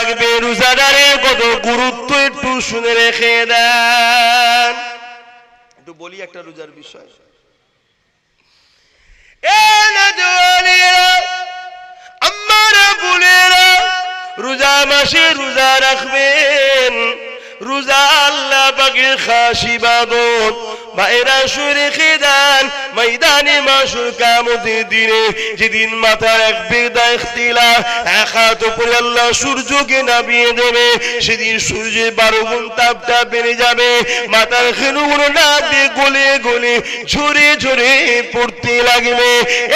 রাখবে, রোজাদারের কত গুরুত্ব একটু শুনে রেখে দেন। একটু বলি একটা রোজার বিষয়। আমারা বলেরা রোজা মাসে রোজা রাখবেন। রোজা আল্লাহ পাকের খাস ইবাদত। ভাইরা শুনে রেখে দেন, ময়দানে মাশর কিয়ামতের দিনে যেদিন মাথা রাখবে দায়িত্বলা এক হাত উপরে আল্লাহ সূর্যকে নামিয়ে দেবে, সেদিন সূর্যের 12 গুণ তাপটা বেড়ে যাবে, মাথার খেনুগুলো না দিয়ে গলে গলে ঝরে ঝরে পড়তে লাগবে।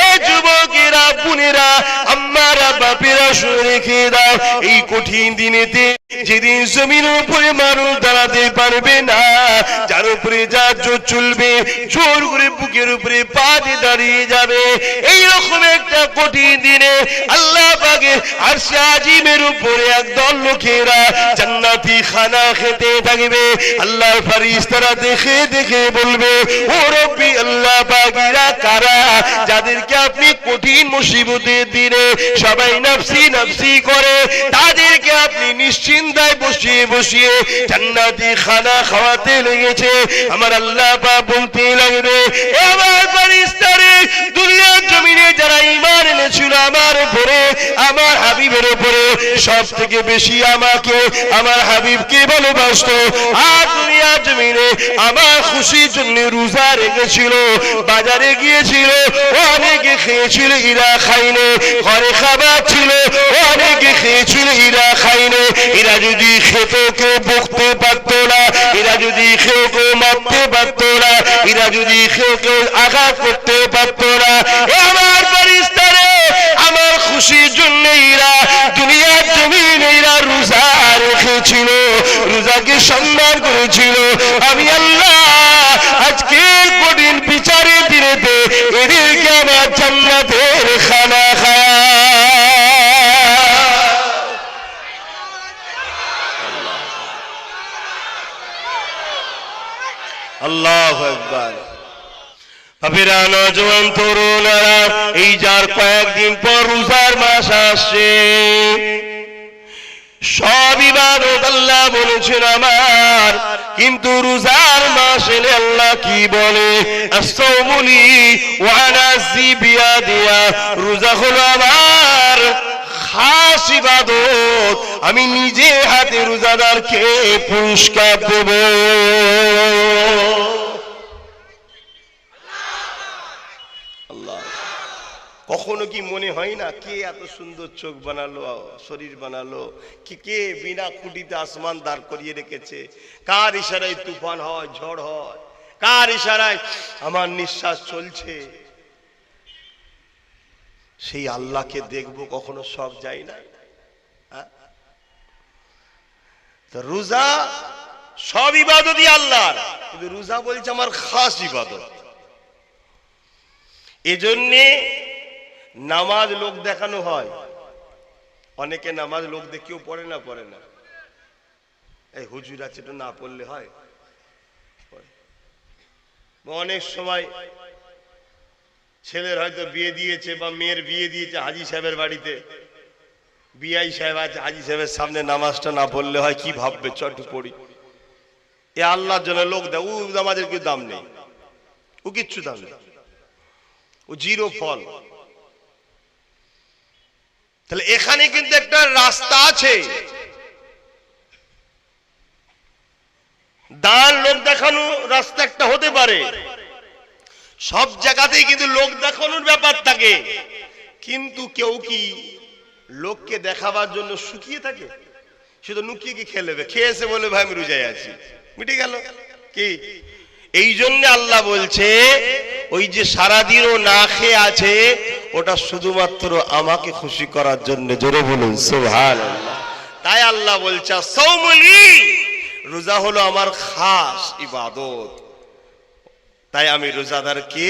এ যুবকেরা, বোনেরা, আম্মারা, বাপেরা শুনে রেখে দাও, এই কঠিন দিনেতে যেদিন জমিনের উপরে মানুষ দাঁড়াতে পারবে না, যার উপরে যা জোর চলবে, জোর করে বুকের উপরে পা দিয়ে দাঁড়িয়ে যাবে, এইরকম একটা কঠিন দিনে আল্লাহ পাকের আরশে আজিমের উপরে একদল লোকেরা জান্নাতি খানা খেতে থাকবে। আল্লাহর ফেরেশতারা দেখে দেখে বলবে, ও রব্বি আল্লাহ পাকেরা কারা, যাদেরকে আপনি কঠিন মুসিবতের দিনে সবাই নফসি নফসি করে, তাদেরকে আপনি নিশ্চিন্তায় বসিয়ে বসিয়ে জান্নাতি খানা খাওয়াতে লেগেছে। আমার আল্লাহ পাক বলতে লাগবে, এবার ফেরেশতারা দুনিয়ার জমিনে যারা ঈমান এনেছিল আমার উপরে, আমার হাবিবের উপরে, সব থেকে বেশি আমাকে, আমার হাবিবকে ভালোবাসতো, আর দুনিয়ার জমিনে আমার খুশির জন্য রোজা রেখেছিল, বাজারে গিয়েছিল, অনেকে খেয়েছিল, এরা খাইনি, ঘরে খাবার ছিল, অনেকে খেয়েছিল, এরা খাইনি। এরা যদি খেত কেউ বকতে পারত না, এরা যদি কেউ কেউ মারতে পারত না, এরা যদি কেউ কেউ আঘাত করতে পারত না। আমার ফেরেশতারা আমার খুশির জন্য এরা দুনিয়ার জমিনে এরা রোজা রেখেছিল, রোজাকে সম্মান করেছিল। আমি আল্লাহ আজকে কঠিন বিচারের দিনেতে এদেরকে আমার জান্নাতের খানা খাওয়া। আল্লাহু আকবার। ভাবিরা, নওজোয়ান তরুণরা, এই যার কয়েকদিন পর রোজার মাস আসছে, সব ইবাদত আল্লাহ বলেছেন আমার, কিন্তু রোজার মাস এলে আল্লাহ কি বলে, আস-সাওমু লি ওয়া আনা আজজি বিয়াদিয়া, রোজা হলো আমার খাস ইবাদত, আমি নিজে হাতে রোজাদারকে পুরস্কার দেব। কখনো কি মনে হয় না, কে এত সুন্দর চোখ বানালো, শরীর বানালো, কে বিনা খুঁটিতে আসমান দাঁড় করিয়ে রেখেছে, কার ইশারায় তুফান হয়, ঝড় হয়, কার ইশারায় আমার নিঃশ্বাস চলছে, সেই আল্লাহকে দেখবো, কখনো সব যাই না। রোজা সব ইবাদতই আল্লাহর, কিন্তু রোজা বলছে আমার খাস ইবাদত। এজন্যে নামাজ লোক দেখানো হয়, অনেকে নামাজ লোক দেখিও পড়ে না, পড়ে না, এই হুজুর আছে তো না পড়লে হয়। অনেক সময় ছেলের হয়তো বিয়ে দিয়েছে বা মেয়ের বিয়ে দিয়েছে হাজী সাহেবের বাড়িতে, বিআই সাহেব আছে, হাজী সাহেবের সামনে নামাজটা না পড়লে হয়, কি ভাববে, চট পড়ি, এ আল্লাহর জন্য লোক দেয়, ও নামাজের কি দাম নেই, ও কিচ্ছু দাম নেই, ও জিরো ফল। তাহলে এখানে কিন্তু একটা রাস্তা আছে, দান লোক দেখানো রাস্তা একটা হতে পারে, সব জায়গাতেই কিন্তু লোক দেখানোর ব্যাপার থাকে, কিন্তু কেউ কি লোককে দেখাবার জন্য শুকিয়ে থাকে, শুধু নুকিয়ে কি খেয়ে নেবে, খেয়েছে বলে ভাই আমি রোজায় আছি, মিটে গেল কি। এই জন্য আল্লাহ বলছে, ওই যে সারাদিনও না খেয়ে আছে, ওটা শুধুমাত্র আমাকে খুশি করার জন্য। জোরে বলুন সুবহানাল্লাহ। তাই আল্লাহ বলছে, আস-সাওমু লি, রোজা হলো আমার খাস ইবাদত, তাই আমি রোজাদারকে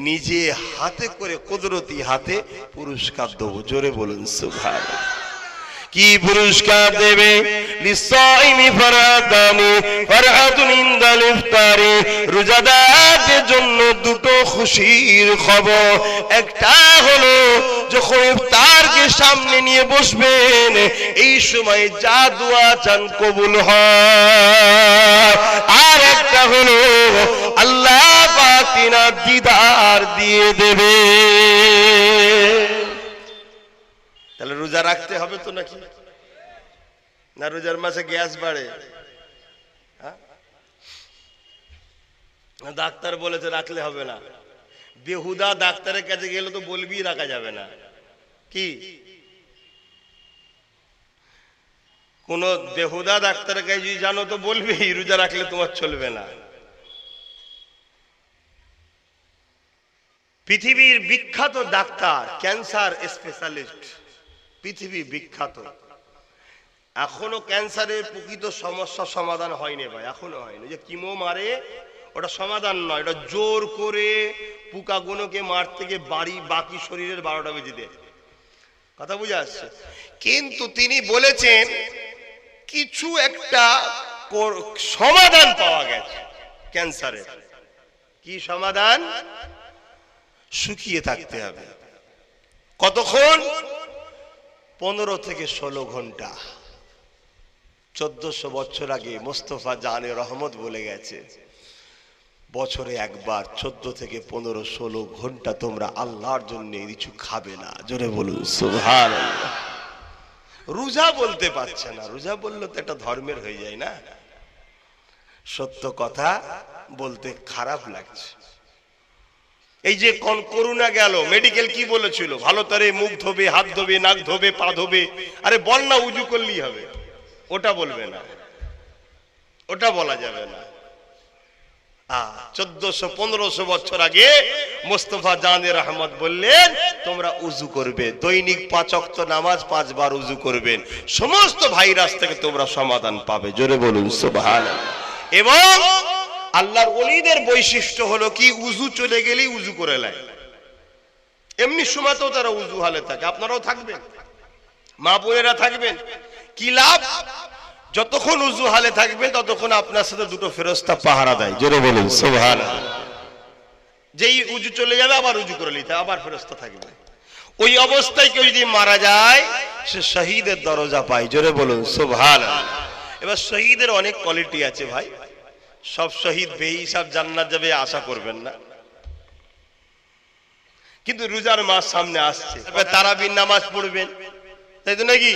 নিজে হাতে করে কুদরতি হাতে পুরস্কার দেবো। জোরে বলুন সুবহানাল্লাহ। কি পুরস্কার দেবে? লিসাইমি ফারাতানি ফারহাতুন ইনদাল ইফতারি, রোজাদারদের জন্য দুটো খুশির খবর। একটা হলো যখন ইফতারকে সামনে নিয়ে বসবেন, এই সময় যা দোয়া চান কবুল হয়। আর একটা হলো আল্লাহ পাক তিনার দিদার দিয়ে দেবে। তাহলে রোজা রাখতে হবে তো নাকি? না রোজার মাসে গ্যাস বাড়ে? ডাক্তার বলেছে রাখলে হবে না। বেহুদা ডাক্তারের কাছে গেলে তো বলবি রাখা যাবে না। কি কোন বেহুদা ডাক্তারের কাছে যদি জানো তো বলবি রোজা রাখলে তোমার চলবে না। পৃথিবীর বিখ্যাত ডাক্তার, ক্যান্সার স্পেশালিস্ট, পৃথিবী বিখ্যাত, এখনো ক্যান্সারের প্রকৃত সমস্যা সমাধান হয়নি ভাই, এখনো হয়নি। যে কিমো মারে ওটা সমাধান নয়, ওটা জোর করে পোকাগুলোকে মারতে গিয়ে বাকি শরীরের 12টা বেজে দেয়। কথা বুঝে আসছে? কিন্তু তিনি বলেছেন কিছু একটা সমাধান পাওয়া গেছে ক্যান্সারের। কি সমাধান? শুকিয়ে থাকতে হবে। কতক্ষণ? 15 থেকে 16 ঘন্টা। 1400 বছর আগে মোস্তফা জানে রহমত বলে গেছে, বছরে একবার 14 থেকে 15, 16 ঘন্টা তোমরা আল্লাহর জন্য কিছু খাবে না। জোরে বলুন সুবহানাল্লাহ। রোজা বলতে পারছে না, রোজা বললে তো একটা ধর্মের হয়ে যায় না। সত্য কথা বলতে খারাপ লাগছে। এই যে করোনা গেল, মেডিকেল কি বলেছিল? ভালো করে মুখ ধোবে, হাত ধোবে, নাক ধোবে, পা ধোবে। আরে বল না উজু করলেই হবে, ওটা বলবে না, ওটা বলা যাবে না। 1400-1500 বছর আগে মোস্তফা জানে রহমত বললেন তোমরা উজু করবে, দৈনিক 5 ওয়াক্ত নামাজ 5 বার উজু করবেন, সমস্ত ভাইরাস থেকে তোমরা সমাধান পাবে। জোরে বলুন সুবহানাল্লাহ। এবং আল্লাহর ওলিদের বৈশিষ্ট্য হলো কি? উজু চলে গেলেই উজু করে নেয়। এমনি সময়তেও তারা উজু হালে থাকে। আপনারাও থাকবেন, মা বোনেরা থাকবেন। কি লাভ? যতক্ষণ উজু হালে থাকবেন ততক্ষণ আপনার সাথে দুটো ফেরেশতা পাহারা দেয়। জোরে বলুন সুবহানাল্লাহ। যেই উজু চলে যাবে আবার উজু করে নিতে, আবার ফেরেশতা থাকবে। ওই অবস্থায় কেউ যদি মারা যায় সে শহীদের দরজা পায়। জোরে বলুন সুবহানাল্লাহ। এবার শহীদের অনেক কোয়ালিটি আছে ভাই, সব শহীদ বেহিসাব জান্নাত যাবে আশা করবেন না। কিন্তু রোজার মাস সামনে আসছে, তারাবির নামাজ পড়বেন, তাই তো নাকি?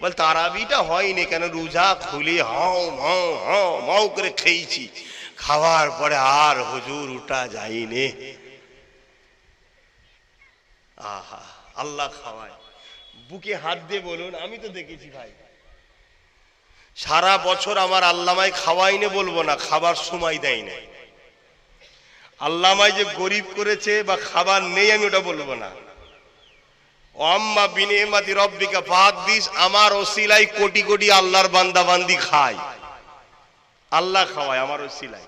বল তারাবিটা হয়নি কেন? রোজা খুলে হাও হাও হাও মাও করে খেয়েছি, খাওয়ার পরে আর হুজুর উঠা যায়নি। আহা, আল্লাহ খাওয়ায়। বুকে হাত দিয়ে বলুন, আমি তো দেখেছি ভাই, সারা বছর আমার আল্লামায় খাওয়াইনে বলবো না, খাবার সময় দেয় না। আল্লামায় যে গরিব করেছে বা খাবার নেই আমি ওটা বলবো না। আম্মা বিনিমাতি রব্বিকা ফাহাদ্দিস, আমার ওসিলায় কোটি কোটি আল্লাহর বান্দা বান্দি খায়, আল্লাহ খাওয়ায় আমার ওসিলায়।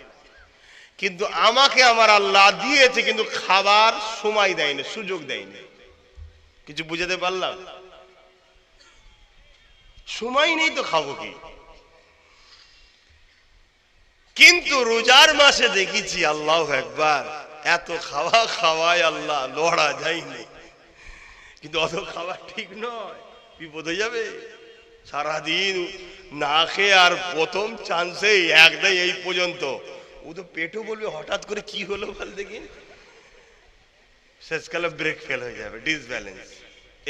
কিন্তু আমাকে আমার আল্লাহ দিয়েছে, কিন্তু খাবার সময় দেয়নি, সুযোগ দেয়নি। কিছু বুঝাতে পারলাম? সময় নেই তো খাবো কি? কিন্তু রোজার মাসে দেখেছি আল্লাহু আকবার, এত খাওয়া খাওয়ায় আল্লাহ, লড়া যায়নি। কিন্তু অত খাওয়া ঠিক নয়, বিপদ হয়ে যাবে। সারাদিন না খেয়ে আর প্রথম চান্সে একদম এই পর্যন্ত, ও তো পেটও বলবে হঠাৎ করে কি হলো বল দেখি, শেষকালে ব্রেক ফেল হয়ে যাবে, ডিসব্যালেন্স,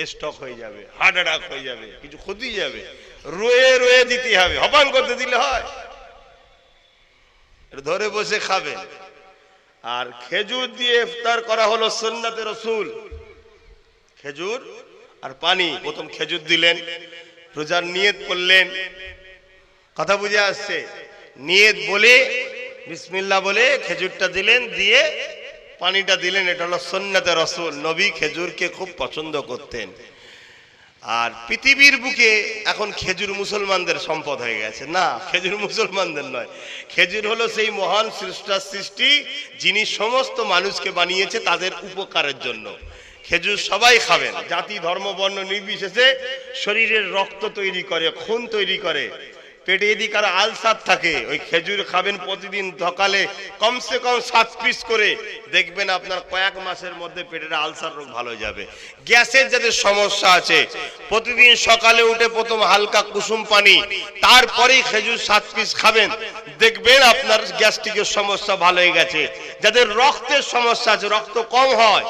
স্টক হয়ে যাবে, হার্ট অ্যাটাক হয়ে যাবে, কিছু ক্ষতি যাবে। রয়ে রয়ে দিতে হবে, হপান করতে দিলে হয়? ধরে বসে খাবে। আর খেজুর দিয়ে ইফতার করা হলো সুন্নাতে রাসূল। খেজুর আর পানি, প্রথম খেজুর দিলেন, রোজার নিয়ত করলেন। কথা বুঝে আসছে? নিয়ত বলে বিসমিল্লাহ বলে খেজুরটা দিলেন, দিয়ে পানিটা দিলেন। এটা হলো সুন্নাতে রাসূল। নবী খেজুরকে খুব পছন্দ করতেন। আর পৃথিবীর বুকে এখন খেজুর মুসলমানদের সম্পদ হয়ে গেছে। না, খেজুর মুসলমানদের নয়, খেজুর হলো সেই মহান স্রষ্টার সৃষ্টি যিনি সমস্ত মানুষকে বানিয়েছে তাদের উপকারের জন্য। খেজুর সবাই খাবেন, জাতি ধর্ম বর্ণ নির্বিশেষে শরীরের রক্ত তৈরি করে, খুন তৈরি করে। পেটে যদি কারো আলসার থাকে, ওই খেজুর খাবেন প্রতিদিন সকালে কমসে কম 7 পিস করে, দেখবেন আপনার কয়েক মাসের মধ্যে পেটের আলসার রোগ ভালো হয়ে যাবে। গ্যাসের যাদের সমস্যা আছে, প্রতিদিন সকালে উঠে প্রথম হালকা কুসুম পানি, তারপরেই খেজুর 7 পিস খাবেন, দেখবেন আপনার গ্যাস্ট্রিকের সমস্যা ভালো হয়ে গেছে। যাদের রক্তের সমস্যা আছে, রক্ত কম হয়,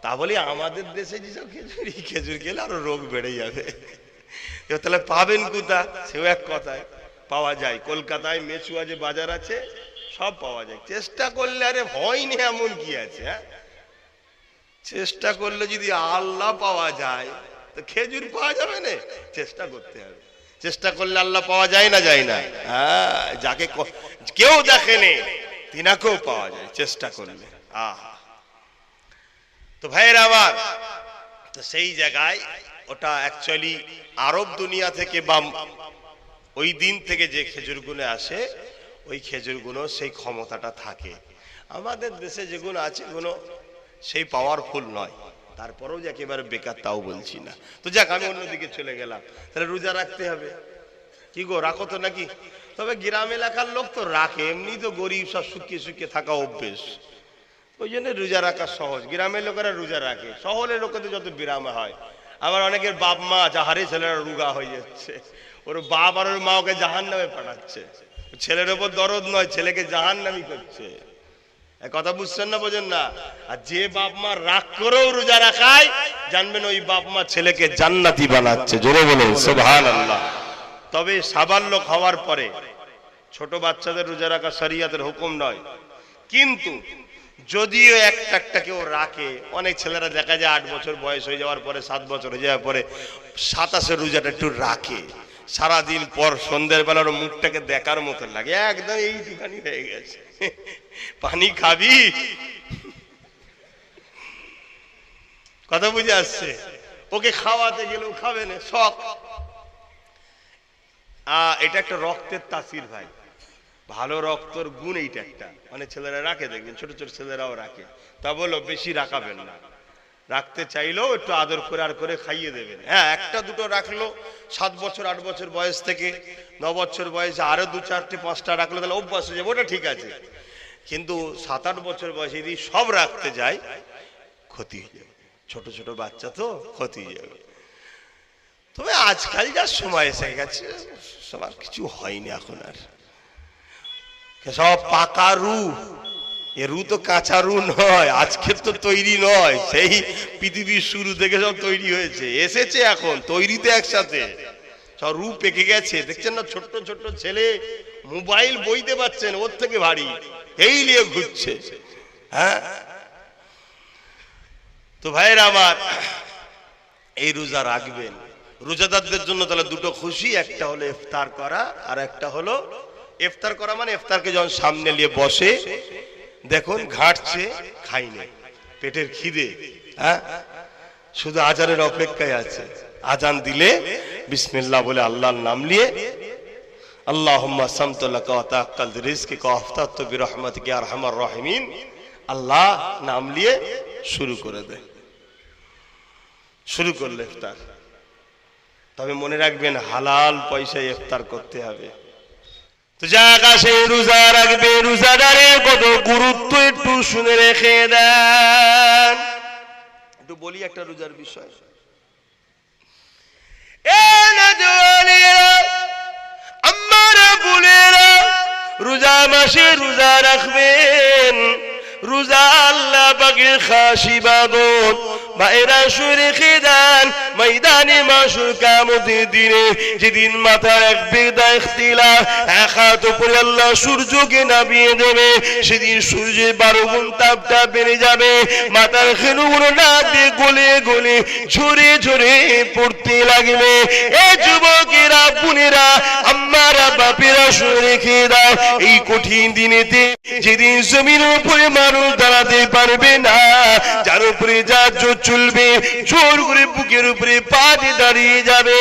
তা বলি আমাদের দেশে যেসব খেজুর খেলে আরো রোগ বেড়ে যাবে। তাহলে পাবেন কোথা? সেও এক কথায় পাওয়া যায়। কলকাতায় মেচুয়া যে বাজার আছে, সব পাওয়া যায়। চেষ্টা করলে, আরে হয়নি এমন কি আছে? হ্যাঁ, চেষ্টা করলে যদি আল্লাহ পাওয়া যায় তো খেজুর পাওয়া যাবে না? চেষ্টা করতে হবে। চেষ্টা করলে আল্লাহ পাওয়া যায় না, যায় না? হ্যাঁ, যাকে কেউ দেখেনি তিনাকেও পাওয়া যায় চেষ্টা করলে। তো ভাইয়েরা আমার, তো সেই জায়গায় ওটা অ্যাকচুয়ালি আরব দুনিয়া থেকে বা ওই দিন থেকে যে খেজুরগুলো আসে, ওই খেজুরগুলো সেই ক্ষমতাটা থাকে। আমাদের দেশে যেগুলো আছে, এগুলো সেই পাওয়ারফুল নয়। তারপরেও যে একেবারে বেকার তাও বলছি না। তো যাক, আমি অন্যদিকে চলে গেলাম। তাহলে রোজা রাখতে হবে। কি গো, রাখো তো নাকি? তবে গ্রাম এলাকার লোক তো রাখে, এমনি তো গরিব, সব শুকিয়ে শুকিয়ে থাকা অভ্যেস, ওই জন্য রোজা রাখা সহজ। গ্রামের লোকেরা রোজা রাখে, শহরের লোকেদের যত বিরামে হয়। আবার অনেকের বাপ মা যাহারে ছেলেরা রোগা হয়ে যাচ্ছে, ওর বাপ আর ওর মা ওকে জাহান্নামে পাঠাচ্ছে। ছেলের ওপর দরদ নয়, ছেলেকে জাহান্নামী করছে। কথা বুঝছেন না, বোঝেন না? আর যে বাপ মা রাগ করেও রোজা রাখায়, জানবেন ওই বাপ মা ছেলেকে জান্নাতি বানাচ্ছে। জোরে বলুন সুবহানাল্লাহ। তবে সাবালক হওয়ার পরে ছোট বাচ্চাদের রোজা রাখা শরীয়তের হুকুম নয়, কিন্তু যদিও একটা কেউ রাখে, অনেক ছেলেরা দেখা যায় 8 বছর বয়স হয়ে যাওয়ার পরে, 7 বছর হয়ে যাওয়ার পরে 27 রোজাটা একটু রাখে। সারাদিন পর সন্ধ্যের বেলা ওর মুখটাকে দেখার মতো লাগে, একদম এইটুখানি হয়ে গেছে। পানি খাবি? কথা বুঝে আসছে? ওকে খাওয়াতে গেলেও খাবে না, শখ। এটা একটা রক্তের তাসির ভাই, ভালো রক্তর গুণ এইটা একটা। মানে ছেলেরা রাখে, দেখবেন ছোট ছোট ছেলেরাও রাখে। তা বলো বেশি রাখাবেন না, রাখতে চাইলেও একটু আদর করে আর করে খাইয়ে দেবেন। হ্যাঁ, একটা দুটো রাখলো, 7 বছর 8 বছর বয়স থেকে 9 বছর বয়সে আরো 2 4টে 5টা রাখলো, তাহলে অভ্যাস হয়ে যাবে, ওটা ঠিক আছে। কিন্তু 7 8 বছর বয়সে যদি সব রাখতে যায়, ক্ষতি হয়ে যাবে। ছোট ছোট বাচ্চা তো, ক্ষতি হয়ে যাবে। তবে আজকাল যা সময় এসে গেছে, সবার কিছু হয়নি এখন আর। সব পাকা রু, এ রু তো কাঁচা রু নয়, আজকের তো তৈরি নয়, সেই পৃথিবীর শুরু থেকে সব তৈরি হয়েছে, এসেছে এখন তৈরিতে একসাথে সব রু পেকে গেছে। দেখছেন না, ছোট্ট ছোট্ট ছেলে মোবাইল বইতে পারছেন, ওর থেকে ভারী, এই নিয়ে ঘুরছে। হ্যাঁ, তো ভাইরা আমার, এই রোজা রাখবেন। রোজাদারদের জন্য তাহলে দুটো খুশি, একটা হলো ইফতার করা, আর একটা হলো ইফতার করা মানে ইফতারকে যখন সামনে নিয়ে বসে, দেখুন ঘাটছে, খাইনি, পেটের খিদে, হ্যাঁ, শুধু আজানের অপেক্ষায় আছে। আজান দিলে বিসমিল্লাহ বলে আল্লাহর নাম নিয়ে, আল্লাহুম্মা সামতু লাকা ওয়া তাআক্কালতু রিজকিকা ওয়া আফতারতু বিরহমাতিকা ইয়া আরহামার রাহিমিন, আল্লাহ নাম নিয়ে শুরু করে দেয়। শুরু করলে ইফতার। তবে মনে রাখবেন, হালাল পয়সায় ইফতার করতে হবে। তো যারা সেই রোজা রাখবে, রোজাদারের কত গুরুত্ব একটু শুনে রেখে দেন। একটু বলি একটা রোজার বিষয়। আমারা বুলেরা রোজা মাসে রোজা রাখবেন। রোজা আল্লাহ পাকের খাস ইবাদত। ভাইরা শুনে খেদান, ময়দানে মাশর কিয়ামতের দিনে, যেদিন মাথার এক বেদা ইখতিলাফ, এক হাত উপরে আল্লাহ সূর্যকে নামিয়ে দেবে, সেদিন সূর্যের 12 গুণ তাপটা বেড়ে যাবে, মাথার খেনুগুলো না দিয়ে গলে গলে ঝরে ঝরে পড়তে লাগবে। এ যুবকেরা, বোনেরা, আম্মারা, বাপেরা শুনে খেদান, এই কঠিন দিনেতে, যেদিন জমিনের উপরে মানুষ দাঁড়াতে পারবে না, যার উপরে যা চলবে, জোর করে বুকের উপরে পা দিয়ে দাঁড়িয়ে যাবে,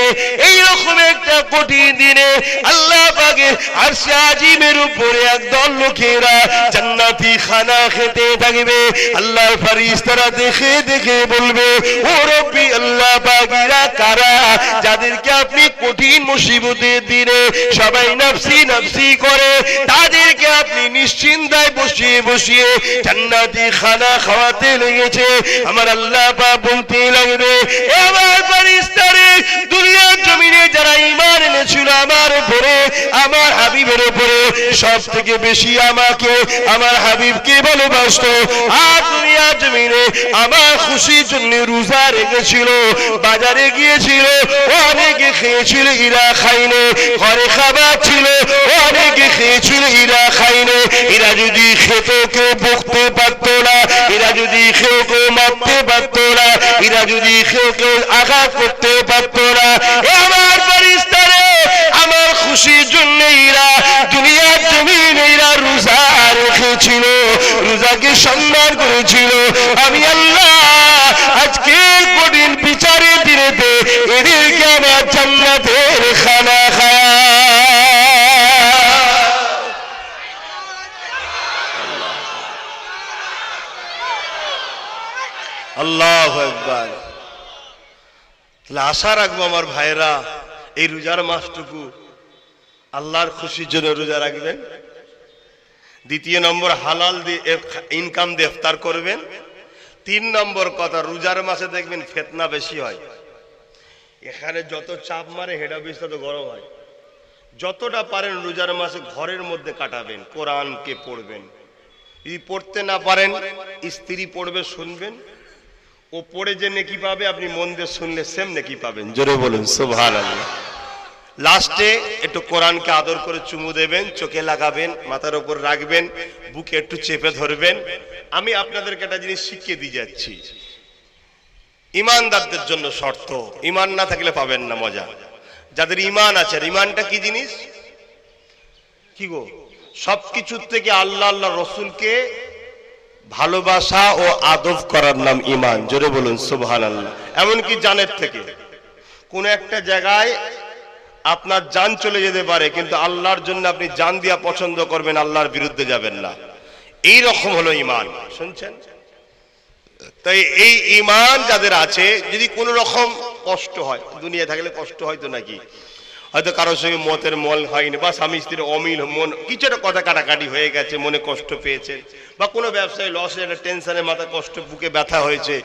এইরকম একটা কঠিন দিনে আল্লাহ পাকের আরশে আজিমের উপরে একদল লোকেরা জান্নাতি খানা খেতে থাকবে। আল্লাহর ফেরেশতারা দেখে দেখে বলবে, ও রব্বি আল্লাহ পাক এরা কারা যাদেরকে আপনি কঠিন মুসিবতের দিনে সবাই নফসি নফসি করে তাদেরকে আপনি নিশ্চিন্তায় বসিয়ে বসিয়ে জান্নাতি খানা খাওয়াতে লেগেছে। আমার আল্লাহ পাক বলতে লাগবে, এবার ফেরেশতারা দুনিয়ার জমিনে যারা ঈমান এনেছিল আমার উপরে, আমার হাবিবের উপরে, সব থেকে বেশি আমাকে আমার হাবিবকে ভালোবাসতো, আর দুনিয়ার জমিনে আমার খুশির জন্য রোজা রেখেছিল, বাজারে গিয়েছিল, অনেকে খেয়েছিল, এরা খাইনি, ঘরে খাবার ছিল, অনেকে খেয়েছিল, এরা খাইনি। এরা যদি খেত কেউ বকতে পারত না, এরা যদি কেউ কেউ মারতে পারত না, এরা যদি কেউ কেউ আঘাত করতে পারত না। আমার ফেরেশতারা আমার খুশির জন্য এরা দুনিয়ার জমিনে এরা রোজা রেখেছিল, রোজাকে সম্মান করেছিল। আমি আল্লাহ আজকে কঠিন বিচারের দিনেতে এদেরকে আমার জান্নাতের খানা খাওয়া। আল্লাহু আকবার। তাহলে আশা রাখবো আমার ভাইরা, এই রোজার মাসটুকু আল্লাহর খুশির জন্য রোজা রাখবেন। দ্বিতীয় নম্বর, হালাল দিয়ে ইনকাম দিয়ে ইফতার করবেন। 3 নম্বর কথা, রোজার মাসে দেখবেন ফিতনা বেশি হয়। এখানে যত চাপ মারে হেডা বেশি তত গরম হয়। যতটা পারেন রোজার মাসে ঘরের মধ্যে কাটাবেন, কোরআনকে পড়বেন। যদি পড়তে না পারেন স্ত্রী পড়বে, শুনবেন, ও পড়ে যে নেকি পাবে আপনি মন দিয়ে শুনলে সেম নেকি পাবেন। জোরে বলুন সুবহানাল্লাহ। লাস্টে একটু কোরআনকে আদর করে চুমু দেবেন, চোখে লাগাবেন, মাথার উপর রাখবেন, বুকে একটু চেপে ধরবেন। আমি আপনাদেরকে একটা জিনিস শিখিয়ে দিয়ে যাচ্ছি, ইমানদারদের জন্য শর্ত, ইমান না থাকলে পাবেন না মজা। যাদের ইমান আছে, ইমানটা কি জিনিস? কি গো? সবকিছুর থেকে আল্লাহ আল্লাহ রসুলকে ভালোবাসা ও আদব করার নাম ইমান। জোরে বলুন সুবহানাল্লাহ। এমনকি জানের থেকে কোন একটা জায়গায় আপনার জান চলে যেতে পারে, কিন্তু আল্লাহর জন্য আপনি জান দিয়া পছন্দ করবেন, আল্লাহর বিরুদ্ধে যাবেন না। এই রকম হলো ইমান। শুনছেন? তাই এই ইমান যাদের আছে, যদি কোনো রকম কষ্ট হয়, দুনিয়া থাকলে কষ্ট হয় তো নাকি, হয়তো কারোর সঙ্গে মতের মল হয়নি, বা স্বামী স্ত্রীর অমিল, মন কিছু একটা কথা কাটাকাটি হয়ে গেছে, মনে কষ্ট পেয়েছে, বা কোনো ব্যবসায় লস হয়ে একটা টেনশনে মাথা কষ্ট, বুকে ব্যথা হয়েছে,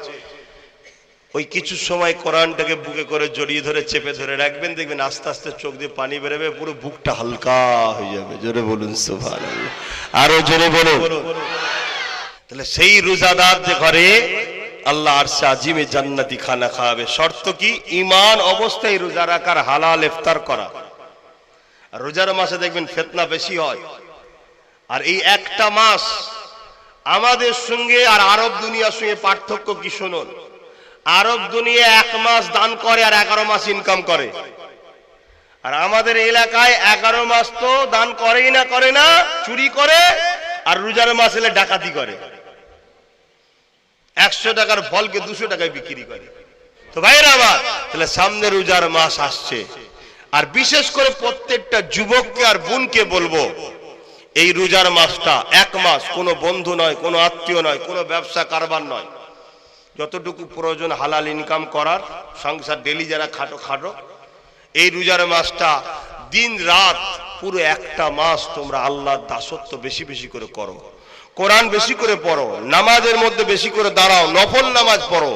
ওই কিছু সময় কোরআনটাকে বুকে করে জড়িয়ে ধরে চেপে ধরে রাখবেন, দেখবেন আস্তে আস্তে চোখ দিয়ে পানি বেরোবে, পুরো বুকটা হালকা হয়ে যাবে। জোরে বলুন সুবহানাল্লাহ। আরো জোরে বলুন। তাহলে সেই রোজাদার যে ঘরে আল্লাহ আরশে আজিমে জান্নাতি খানা খাওয়াবে। শর্ত কি? ইমান অবস্থায় রোজা রাখার, হালাল ইফতার করা। আর রোজার মাসে দেখবেন ফিতনা বেশি হয়। আর এই একটা মাস আমাদের সঙ্গে আর আরব দুনিয়ার সঙ্গে পার্থক্য কি শুনুন। আরব দুনিয়া 1 মাস দান করে আর 11 মাস ইনকাম করে, আর আমাদের এলাকায় 11 মাস তো দান করেই না, করে না, চুরি করে, আর রোজার মাস এলে ডাকাতি করে। 100 টাকার ফলকে 200 টাকায় বিক্রি করে। তো ভাইরা আমার, তাহলে সামনে রোজার মাস আসছে, আর বিশেষ করে প্রত্যেকটা যুবককে আর বোনকে বলবো, এই রোজার মাসটা 1 মাস কোনো বন্ধু নয়, কোনো আত্মীয় নয়, কোনো ব্যবসা কারবার নয়, যতটুকু প্রয়োজন হালাল ইনকাম করার, সংসার ডেলি যারা খাটো খাটো, এই রোজার মাসটা দিন রাত পুরো একটা মাস তোমরা আল্লাহর দাসত্ব বেশি বেশি করে করো, কোরআন বেশি করে পড়ো, নামাজের মধ্যে বেশি করে দাঁড়াও, নফল নামাজ পড়ো,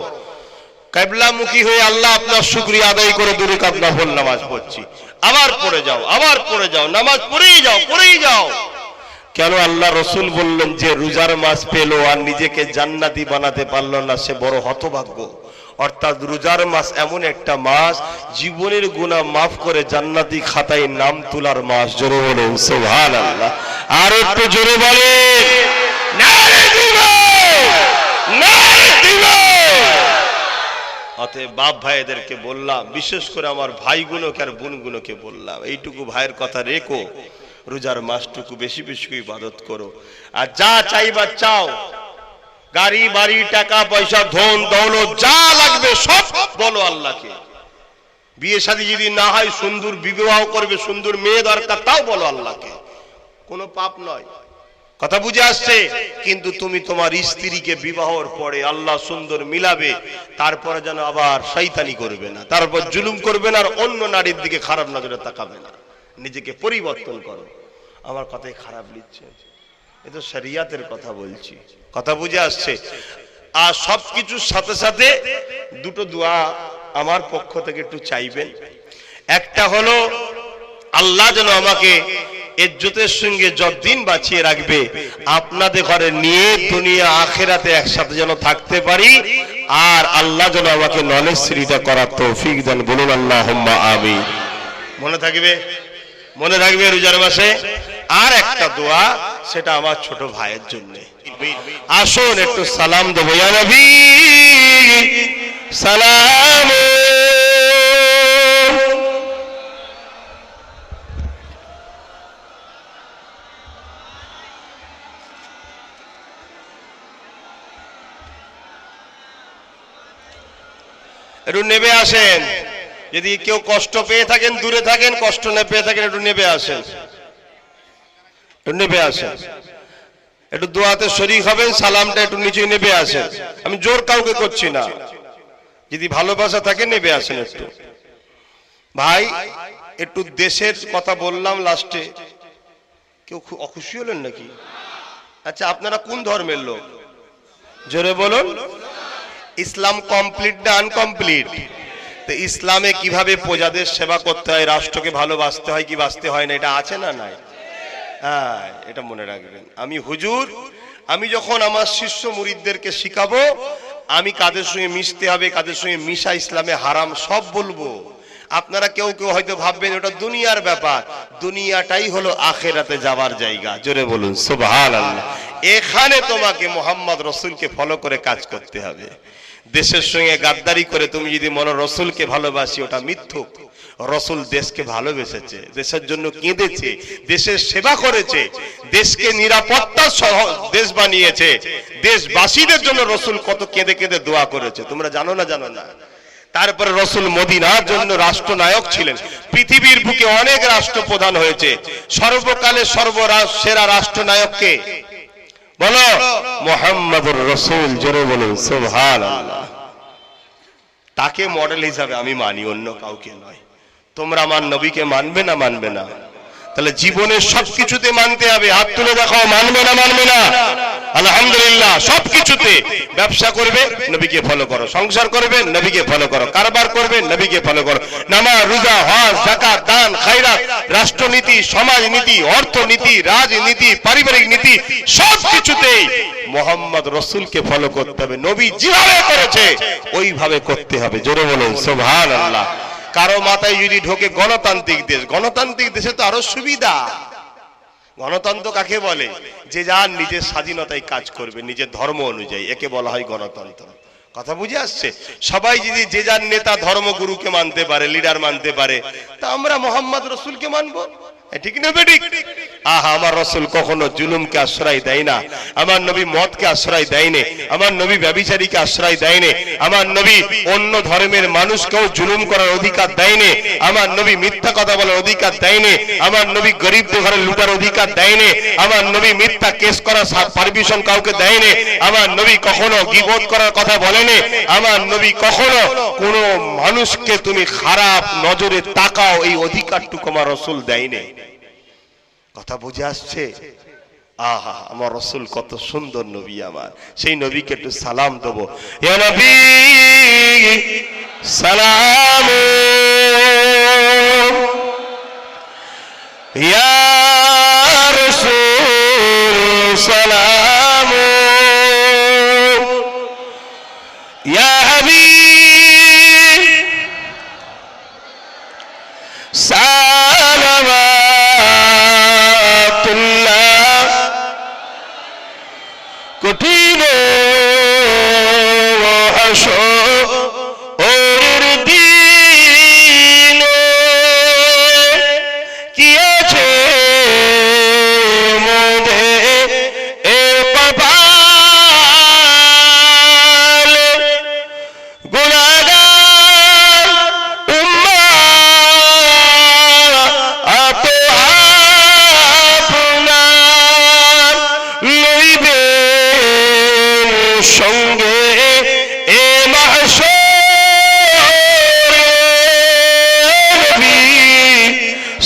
কিবলামুখী হয়ে আল্লাহ আপনার শুকরিয়া আদায় করে 2 রাকাত নফল নামাজ পড়ছি, আবার পড়ে যাও, আবার পড়ে যাও, নামাজ পড়েই যাও, পড়েই যাও। কেন? আল্লাহ রসুল বললেন যে রোজার মাস পেল আর নিজেকে জান্নাতি বানাতে পারলো না, সে বড় হতভাগ্য। অর্থাৎ রোজার মাস এমন একটা মাস, জীবনের গুনাহ মাফ করে জান্নাতি খাতায় নাম তোলার মাস। জোরে বলুন সুবহানাল্লাহ। আর একটু জোরে বলেন নারে দিবেন, নারে দিবেন। অতএব বাপ ভাইদেরকে বললাম, বিশেষ করে আমার ভাইগুলোকে আর বোনগুলোকে বললাম, এইটুকু ভাইয়ের কথা রেখো, রোজার মাসটুকু বেশি বেশি ইবাদত করো। আর যা চাইবা চাও, গাড়ি বাড়ি টাকা পয়সা ধন দৌলত যা লাগবে সব বলো আল্লাহকে। বিয়ে শাদী যদি না হয় সুন্দর বিবাহ করবে, সুন্দর মেয়ে দরকার, তাও বলো আল্লাহকে, কোনো পাপ নয়। কথা বুঝে আসছে? কিন্তু তুমি তোমার স্ত্রীকে বিবাহর পরে আল্লাহ সুন্দর মিলাবে, তারপরে যেন আবার শয়তানি করবে না, তারপর জুলুম করবে না, আর অন্য নারীর দিকে খারাপ নজরে তাকাবে না। নিজেকে পরিবর্তন করো। আমার কথাই খারাপ লিখছে, এ তো শরিয়াতের কথা বলছি। কথা বুঝে আসছে? আর সবকিছুর সাথে সাথে দুটো দোয়া আমার পক্ষ থেকে একটু চাইবেন। একটা হলো আল্লাহ যেন আমাকে ইজ্জতের সঙ্গে যতদিন বাঁচিয়ে রাখবে, আপনাদের ঘরে নিয়ে দুনিয়া আখিরাতে একসাথে যেন থাকতে পারি, আর আল্লাহ যেন আমাকে নলেজ শ্রীটা করার তৌফিক দেন। বলুন আল্লাহুম্মা আমিন। মনে থাকবে? মনে রাখবে রোজার মাসে। আর একটা দোয়া, সেটা আমার ছোট ভাইয়ের জন্য। আসুন একটু সালাম দেবো। ইয়া নবী সালাম। একটু নেবে আসেন, যদি কেউ কষ্ট পেয়ে থাকেন, দূরে থাকেন, কষ্ট না পেয়ে থাকেন, একটু নেবে আসেন, একটু নেবে আসেন, একটু দোয়াতে শরীক হবেন, সালামটা একটু নিচে নেবে আসেন। আমি জোর কাউকে করছি না, যদি ভালোবাসা থাকে নেবে আসেন একটু। ভাই একটু দেশের কথা বললাম লাস্টে, কেউ অখুশি হলেন নাকি? আচ্ছা, আপনারা কোন ধর্মের লোক? জোরে বলুন। ইসলাম কমপ্লিট না আনকমপ্লিট? তো ইসলামে কিভাবে প্রজাদের সেবা করতে হয়, রাষ্ট্রকে ভালোবাসতে হয় কি বাঁচতে হয় না, এটা আছে না নাই? হ্যাঁ, এটা মনে রাখবেন। আমি হুজুর, আমি যখন আমার শিষ্য মুরিদদেরকে শিখাবো, আমি কাদের সঙ্গে মিশতে হবে, কাদের সঙ্গে মিশা ইসলামে হারাম, সব বলবো। আপনারা কেউ কেউ হয়তো ভাববেন ওটা দুনিয়ার ব্যাপার, দুনিয়াটাই হলো আখিরাতে যাওয়ার জায়গা। জোরে বলুন সুবহানাল্লাহ। এখানে তোমাকে মুহাম্মদ রাসূলকে ফলো করে কাজ করতে হবে। দেশের সঙ্গে গাদ্দারি করে তুমি যদি মনে রাসূলকে ভালোবাসি, ওটা মিথ্যুক। রাসূল দেশকে ভালোবেসেছে, দেশের জন্য কেঁদেছে, দেশের সেবা করেছে, দেশকে নিরাপত্তার দেশ বানিয়েছে, দেশবাসীদের জন্য রাসূল কত কেঁদে কেঁদে দোয়া করেছে, তোমরা জানো না? জানো না? তারপরে রাসূল মদিনার জন্য রাষ্ট্রনায়ক ছিলেন। পৃথিবীর বুকে অনেক রাষ্ট্রপ্রধান হয়েছে, সর্বকালের সেরা রাষ্ট্রনায়ক কে? বলো, মুহাম্মদুর রাসূল। জোরে বলুন সুবহানাল্লাহ। তাকে মডেল হিসাবে আমি মানি, অন্য কাউকে নয়। তোমরা আমার নবীকে মানবে না? মানবে না? তাহলে জীবনের সবকিছুতে মানতে হবে। হাত তুলে দেখাও, মানবে না? মানবে না? আলহামদুলিল্লাহ। সবকিছুতে ব্যবসা করবে, নবীকে ফলো করো। সংসার করবে, নবীকে ফলো করো। কারবার করবে, নবীকে ফলো করো। নামাজ, রোজা, হজ, যাকাত, দান, খায়রাত, রাষ্ট্রনীতি, সমাজনীতি, অর্থনীতি, রাজনীতি, পারিবারিক নীতি, সবকিছুতেই মুহাম্মদ রাসূলকে ফলো করতে হবে। নবী যেভাবে করেছে ওইভাবে করতে হবে। জোরে বলুন সুবহানাল্লাহ। কারো মাথায় যদি ঢোকে গণতান্ত্রিক দেশ, গণতান্ত্রিক দেশে তো আরো সুবিধা। গণতন্ত্র কাকে বলে? যে যার নিজের স্বাধীনতায় কাজ করবে, নিজের ধর্ম অনুযায়ী, একে বলা হয় গণতন্ত্র। কথা বুঝে আসছে? সবাই যদি যে যার নেতা ধর্মগুরুকে মানতে পারে, লিডার মানতে পারে, তা আমরা মুহাম্মদ রাসূলকে মানবো। ঠিক না বেঠিক? আহা, আমার রাসূল কখনো জুলুমকে আশ্রয় দেয় না, আমার নবী মদকে আশ্রয় দেয়নি, আমার নবী ব্যভিচারীকে আশ্রয় দেয়নি, আমার নবী অন্য ধর্মের মানুষকেও জুলুম করার অধিকার দেয়নি, আমার নবী মিথ্যা কথা বলার অধিকার দেয়নি, আমার নবী গরিবদের ঘরে লুটার অধিকার দেয়নি, আমার নবী মিথ্যা কেস করার পারমিশন কাউকে দেয়নি, আমার নবী কখনো গীবত করার কথা বলেনি, আমার নবী কখনো কোনো মানুষকে তুমি খারাপ নজরে তাকাও এই অধিকারটুকু আমার রাসূল দেয়নি। কথা বুঝে আসছে? আহা, আমার রাসূল কত সুন্দর নবী আমার, সেই নবীকে একটু সালাম দেবো। ইয়া নবী সালাম, ইয়া রাসূল সালাম, ইয়া হাবিব সালাম। কঠিন হাসরের দিনে কি আছে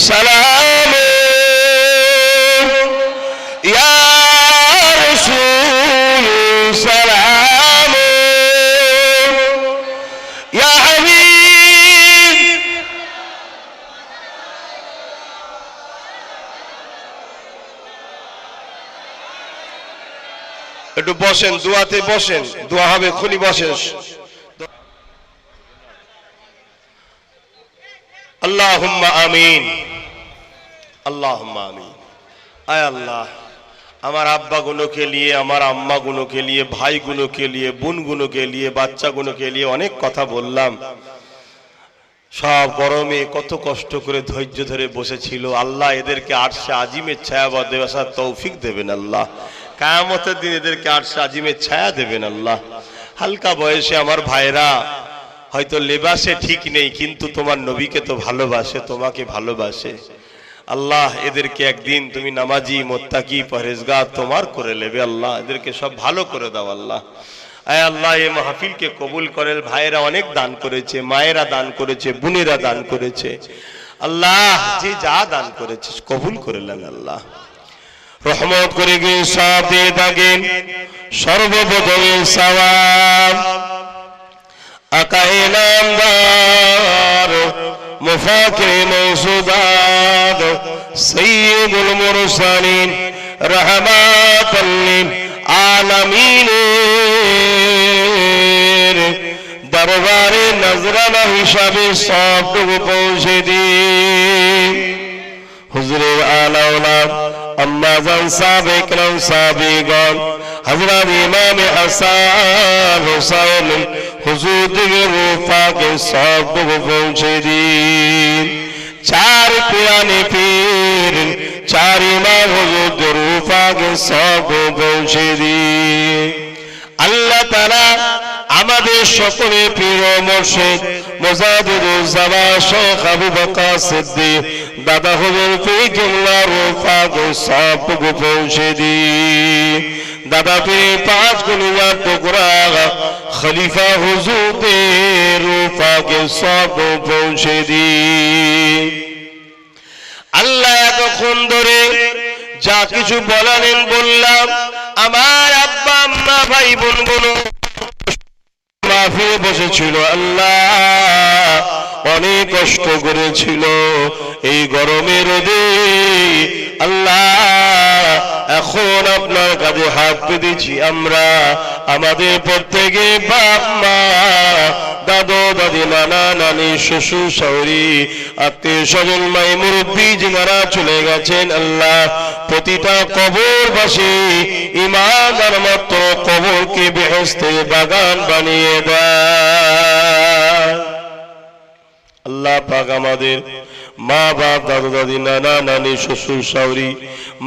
সালাম ইয়া রাসূল সালাম ইয়া হাবিব। একটু বসেন, দোয়াতে বসেন, দোয়া হবে, খুনি বসেন। আল্লাহুম্মা আমিন, আল্লাহুম্মা আমিন। আয় আল্লাহ, আমার আব্বা গুলোকে নিয়ে, আমার আম্মা গুলোকে নিয়ে, ভাই গুলোকে নিয়ে, বোন গুলোকে নিয়ে, বাচ্চা গুলোকে নিয়ে অনেক কথা বললাম। সব গরমে কত কষ্ট করে ধৈর্য ধরে বসেছিল। আল্লাহ এদেরকে আরশে আজিমের ছায়া দেওয়ার তৌফিক দেবেন আল্লাহ। কিয়ামতের দিন এদেরকে আরশে আজিমের ছায়া দেবেন আল্লাহ। হালকা বয়সে আমার ভাইরা হয়তো লেবাসে ঠিক নেই, কিন্তু তোমার নবীকে তো ভালোবাসে, তোমাকে ভালোবাসে। আল্লাহ এদেরকে একদিন তুমি নামাজি, মুত্তাকি, পরহেজগার তোমার করে নেবে আল্লাহ। এদেরকে সব ভালো করে দাও আল্লাহ। আয় আল্লাহ এই মাহফিলকে কবুল করেন। ভাইয়েরা অনেক দান করেছে, মায়েরা দান করেছে, বোনেরা দান করেছে। আল্লাহ যে যা দান করেছে কবুল করে নেন আল্লাহ। রহমত করে গিয়ে সব দিয়ে থাকেন। সর্বপ্রথম সওয়াব আকায়ে নামদার মুফাকির মওসুদাত সাইয়্যিদুল মুরসালিন রাহমাতাল লিল আলামিন দরবারে নজরানা হিসাবে সবটুকু পৌঁছে দিন। হুজুরের আলা ওলাদ আম্মা জান সাহাবে کرام সাহাবীগণ, হযরত ইমাম হাসান হুসাইন হুজুর দিকে রূপাকে সবটুকু পৌঁছে দিন। চার পিরানে পীর, চার ইমাম হুজুর রূপাকে সবটুকু পৌঁছে দিন। আল্লাহ তাআলা আমাদের সকলের প্রিয় মুর্শিদ মুজাদ্দিদুল জামান শেখ আবু বকর সিদ্দিক দাদা হুজুর পীর কিবলা রূপাকে সবটুকু পৌঁছে দিন। দাদা পীর পাঁচ কলিজার টুকরা খলিফা হুজুরের রূপাকে সবটুকু পৌঁছে দিন। আল্লাহ এতক্ষণ ধরে যা কিছু বলালেন বললাম। আমার আব্বা আম্মা ভাই বোন গুলো মাহফিলে বসেছিল, আল্লাহ অনেক কষ্ট করেছিল এই গরমের রোদে। আল্লাহ এখন আপনার কাছে হাত পেতেছি আমরা, আমাদের প্রত্যেকে বাপ মা, দাদু দাদি, নানা নানি, শ্বশুর শাশুড়ি, আত্মীয় স্বজন, মাই মুরব্বী যারা চলে গেছেন, আল্লাহ প্রতিটা কবরবাসী ঈমানদার মত কবরকে বেহেশতের বাগান বানিয়ে দেয়। আল্লাহ পাক আমাদের মা বাপ, দাদু দাদি, নানা নানি, শ্বশুর শাশুড়ি,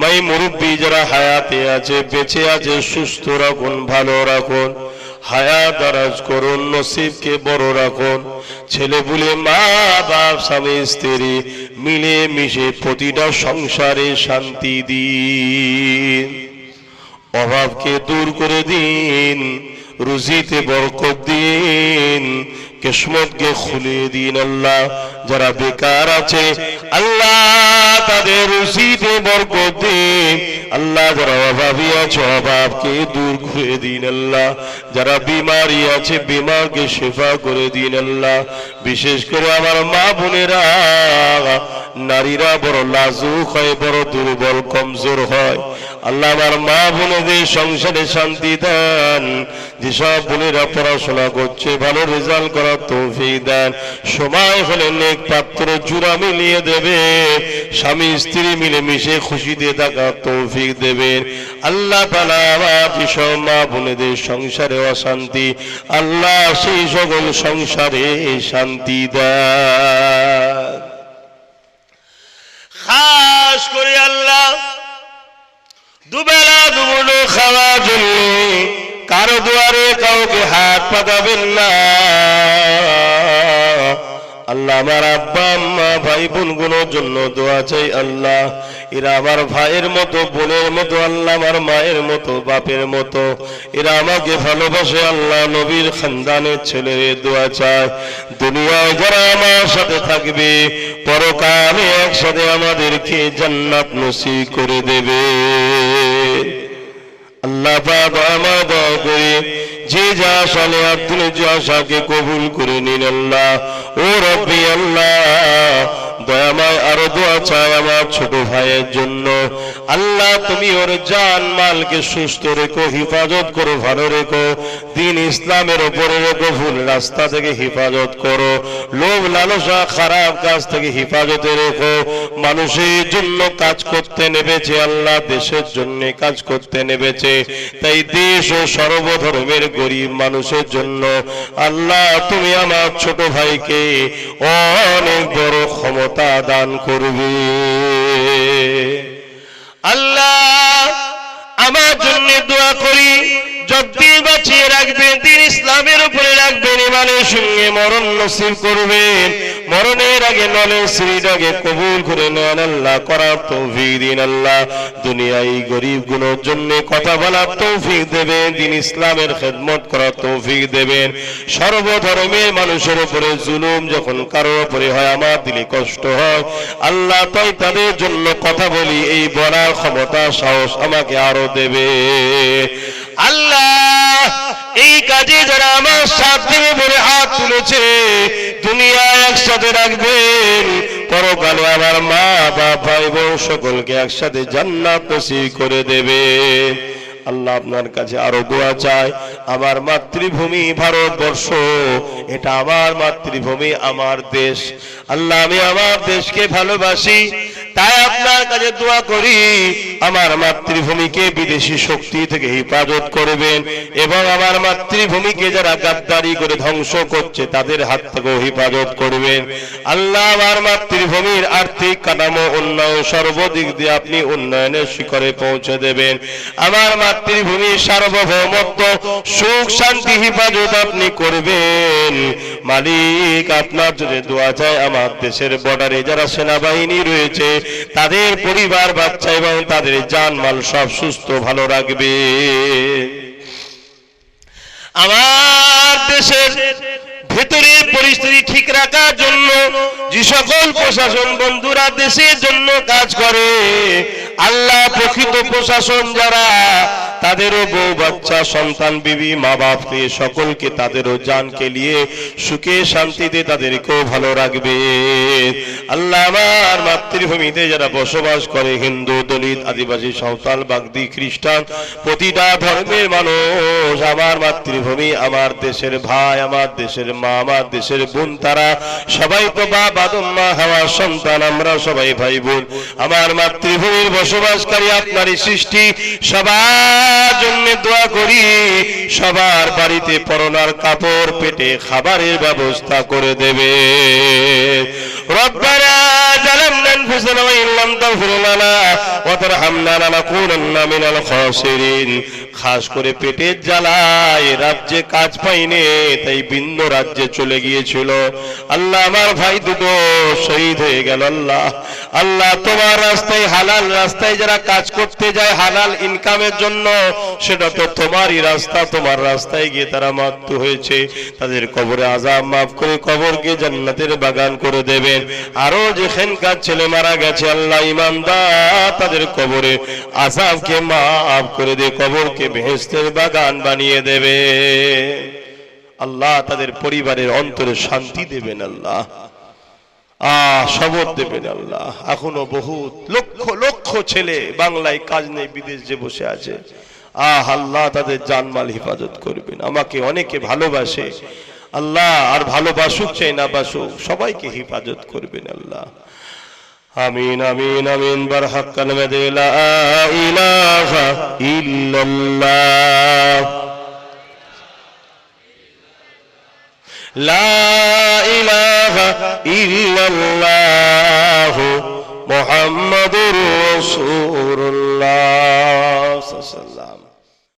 মাই মুরব্বী যারা হায়াতে আছে, বেঁচে আছে, সুস্থ রাখুন, ভালো রাখুন, হায়াত দারাজ করুন, নসিবকে বড় রাখুন। ছেলে পুলে, মা বাপ, স্বামী স্ত্রী মিলে মিশে প্রতিটা সংসারে শান্তি দিন, অভাবকে দূর করে দিন, রুজিতে বরকত দিন, কিসমতকে খুলে দিন। আল্লাহ যারা বেকার আছে আল্লাহ তাদের রুজিতে বরকত দিন। আল্লাহ যারা অভাবী আছে অভাবকে দূর করে দিন। আল্লাহ যারা বিমারি আছে বিমারকে শিফা করে দিন। আল্লাহ বিশেষ করে আমার মা বোনেরা, নারীরা বড় লাজুক হয়, বড় দুর্বল কমজোর হয়। আল্লাহ আমার মা বোনদের সংসারে শান্তি দেন। যেসব বোনেরা পড়াশোনা করছে ভালো রেজাল্ট করার তৌফিক দেন। সময় হলে নেক পাত্র জোড়া মিলিয়ে দেবে, স্বামী স্ত্রী মিলে মিশে খুশিতে থাকার তৌফিক দেবেন। আল্লাহ তাআলা আমার যেসব মা বোনদের সংসারে অশান্তি, আল্লাহ সেই সকল সংসারে শান্তি দেন। খাস করে আল্লাহ দুবেলা দুমুঠো খাওয়ার জন্য কারো দুয়ারে কাউকে হাত পাতাবেন না। আল্লাহ আমার আব্বা আম্মা ভাই বোনগুলোর জন্য দোয়া চাই আল্লাহ, এরা আমার ভাইয়ের মতো বোনের মতো আল্লাহ, আমার মায়ের মতো বাপের মতো, এরা আমাকে ভালোবাসে আল্লাহ, নবীর খানদানের ছেলের দোয়া চায়। দুনিয়ায় যারা আমার সাথে থাকবে পরকালে একসাথে আমাদেরকে জান্নাত নসিব করে দেবে আল্লাহ পাক। আমার দোয়া করে যে যা আশালে আপনি যে আশাকে কবুল করে নিন আল্লাহ। ও রব্বি আল্লাহ দয়াময় আরো দোয়া চাই আমার ছোট ভাইয়ের জন্য আল্লাহ, তুমি ওর জান মালকে সুস্থ রেখো, হিফাজত করো, ভালো রেখো, দিন ইসলামের উপরে রেখো, ভুল রাস্তা থেকে হিফাজত করো, লোভ লালসা খারাপ কাজ থেকে হিফাজতে রেখো। মানুষের জন্য কাজ করতে নেমেছে আল্লাহ, দেশের জন্য কাজ করতে নেমেছে, তাই দেশ ও সর্বধর্মের গরিব মানুষের জন্য আল্লাহ তুমি আমার ছোট ভাইকে অনেক বড় ক্ষমতা দান করবে আল্লাহ। আমার জন্য দোয়া করি, যতদিন বাঁচিয়ে রাখবেন, দিন ইসলামের উপরে রাখবেন, ইমানের সঙ্গে মরণ নসিব করবেন, মরণের আগে নলের শ্রীটাকে কবুল করে নেন আল্লাহ, করার তৌফিক দিন আল্লাহ। দুনিয়ায় গরিব গুলোর জন্য কথা বলার তৌফিক দেবেন, দিন ইসলামের খেদমত করার তৌফিক দেবেন। সর্বধর্মের মানুষের উপরে জুলুম যখন কারোর উপরে হয়, আমার দিলে কষ্ট হয় আল্লাহ, তাই তাদের জন্য কথা বলি, এই বলার ক্ষমতা সাহস আমাকে আরো দেবে আল্লাহ। এই কাজে যারা আমার সাথ দেবে বলে হাত তুলেছে, দুনিয়ায় একসাথে রাখবেন, পরকালে আমার মা বাবা ভাই বোন সকলকে একসাথে জান্নাত নসিব করে দেবে আল্লাহ। আপনার কাছে আরো দোয়া চাই, আমার মাতৃভূমি ভারতবর্ষ, এটা আমার মাতৃভূমি, আমার দেশ আল্লাহ, আমি আমার দেশকে ভালোবাসি, তাই আপনার কাছে দোয়া করি আমার মাতৃভূমিকে বিদেশি শক্তি থেকে হেফাজত করবেন, এবং আমার মাতৃভূমিকে যারা গাদ্দারি করে ধ্বংস করছে তাদের হাত থেকেও হেফাজত করবেন আল্লাহ। আমার মাতৃভূমির আর্থিক কাঠামো উন্নয়ন সর্বদিক দিয়ে আপনি উন্নয়নের শিখরে পৌঁছে দেবেন, আমার মাতৃভূমির সার্বভৌমত্ব সুখ শান্তি হেফাজত আপনি করবেন মালিক। আপনার যদি দোয়া চাই আমার দেশের বর্ডারে যারা সেনাবাহিনী রয়েছে তাদের পরিবার বাচ্চা এবং তাদের জানমাল সব সুস্থ ভালো রাখবে। আমার দেশের ভেতরের পরিস্থিতি ঠিক রাখার জন্য যে সকল প্রশাসন বন্ধুরা দেশের জন্য কাজ করে আল্লাহ, প্রকৃত প্রশাসন যারা তাদেরও বউ বাচ্চা সন্তান বিবি মা বাপকে সকলকে তাদেরও জানকে নিয়ে সুখে শান্তিতে তাদেরকেও ভালো রাখবে আল্লাহ। আমার মাতৃভূমিতে যারা বসবাস করে হিন্দু দলিত আদিবাসী সাঁওতাল বাগদি খ্রিস্টান প্রতিটা ধর্মের মানুষ, আমার মাতৃভূমি আমার দেশের ভাই আমার দেশের মা আমার দেশের বোন, তারা সবাই তো বাপ আদম মা হাওয়ার সন্তান, আমরা সবাই ভাই বোন। আমার মাতৃভূমির বসবাসকারী আপনারই সৃষ্টি, সবার জন্য দোয়া করি সবার বাড়িতে পরনার কাপড় পেটে খাবারের ব্যবস্থা করে দেবে। রব্বানা জালামনা আনফুসানা ওয়া ইন লাম তাগফির লানা ওয়া তারহামনা লানাকুনান্না মিনাল খাসিরিন। খাস করে পেটের জ্বালায় রাজ্যে কাজ পাইনি, তাই ভিন্ন রাজ্যে চলে গিয়েছিল আল্লাহ। আমার ভাই দুটো শহীদ হয়ে গেল আল্লাহ। আল্লাহ তোমার রাস্তায় হালাল রাস্তায় যারা কাজ করতে যায় হালাল ইনকামের জন্য, সেটা তো তোমারই রাস্তা, তোমার রাস্তায় গিয়ে তারা মৃত্যু হয়েছে, তাদের কবরে আযাব মাফ করে কবরকে জান্নাতের বাগান করে দেবেন। আরো যেখানকার ছেলে মারা গেছে আল্লাহ ইমানদার, তাদের কবরে আযাবকে মাফ করে দিয়ে কবরকে বেহেশতের বাগান বানিয়ে দেবে আল্লাহ। তাদের পরিবারের অন্তরে শান্তি দেবেন আল্লাহ, সবর দেবেন আল্লাহ। এখনো বহুত লক্ষ লক্ষ ছেলে বাংলায় কাজ নেই, বিদেশ যে বসে আছে, আল্লাহ তাদের জানমাল হেফাজত করবেন। আমাকে অনেকে ভালোবাসে আল্লাহ, আর ভালোবাসুক চাই না বাসুক সবাইকে হেফাজত করবেন আল্লাহ। আমিন আমিন আমিন। বারহাক কালিমাত লা ইলাহা ইল্লাল্লাহ লা ইলাহা ইল্লাল্লাহ মুহাম্মাদুর রাসূলুল্লাহ।